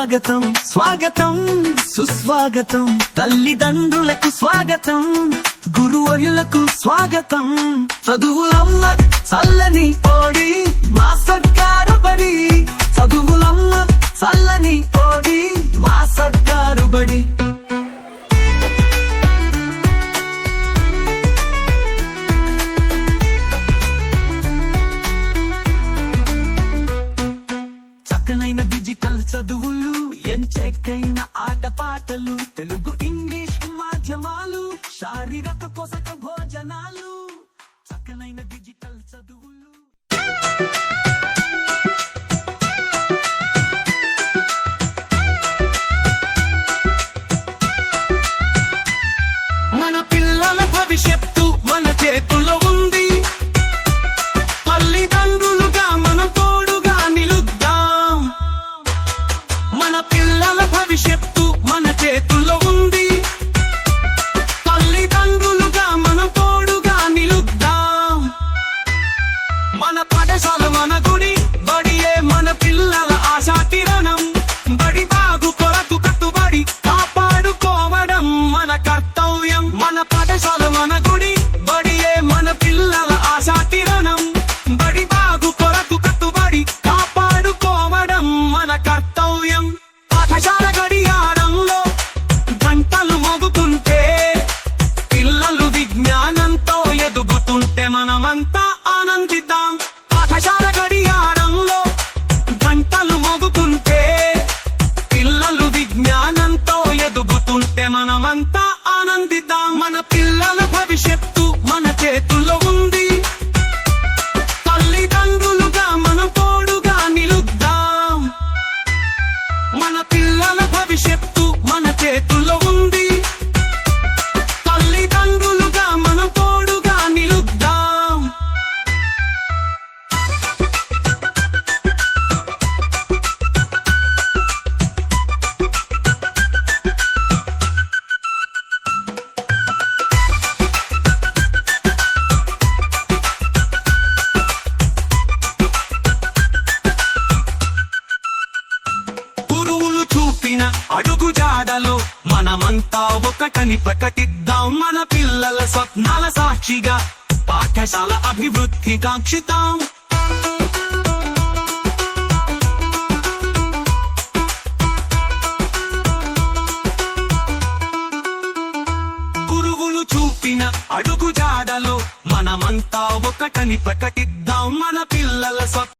స్వాగతం స్వాగతం సుస్వాగతం తల్లిదండ్రులకు స్వాగతం గురువులకు స్వాగతం చదువులమ్మ చల్లని ఓడి మా సర్కారు బడి చదువులమ్మ చల్లని ఓడి మా సర్కారు బడి చక్కనైన డిజిటల్ చదువులు ఎంచక్కైన ఆటపాటలు తెలుగు ఇంగ్లీష్ మాధ్యమాలు శారీరక పోషక భోజనాలు చక్కనైన డిజిటల్ చదువులు మన పిల్లల భవిష్యత్తు మన చేతుల్లో ఉంది తల్లిదండ్రులుగా మనం తోడుగా నిలుద్దాం మన పిల్లల భవిష్యత్తు మన చేతుల్లో ఉంది తల్లిదండ్రులుగా మనం తోడుగా నిలుద్దాం మన పాఠశాల మన గుడి బడియే మన పిల్లల ఆశా కిరణం బడి బాగు కొరకు కట్టుబడి కాపాడుకోవడం మన కర్తవ్యం మన పాఠశాల మన గుడి బడియే మన పిల్లల ఆశా కిరణం బడి బాగు కొరకు కట్టుబడి కాపాడుకోవడం మన కర్తవ్యం పాఠశాల గడియారంలో గంటలు మోగుతుంటే పిల్లలు విజ్ఞానంతో ఎదుగుతుంటే మనమంతా ఆనందిద్దాం పాఠశాల గడియారంలో గంటలు మోగుతుంటే పిల్లలు విజ్ఞానంతో ఎదుగుతుంటే మనమంతా ఆనందిద్దాం మన పిల్లల భవిష్యత్తు మన చేతుల్లో ఉంది తల్లిదండ్రులుగా మనం తోడుగా నిలుద్దాం మన పిల్లల భవిష్యత్తు మన చేతుల్లో ఉంది తల్లిదండ్రులుగా మనం తోడుగా నిలుద్దాం గురువులు చూపిన అడుగు జాడలో మనమంతా ఒకటని ప్రకటిద్దాం మన పిల్లల స్వప్నాల సాక్షిగా పాఠశాల అభివృద్ధి కాంక్షిద్దాం గురువులు చూపిన అడుగు జాడలో మనమంతా ఒకటని ప్రకటిద్దాం మన పిల్లల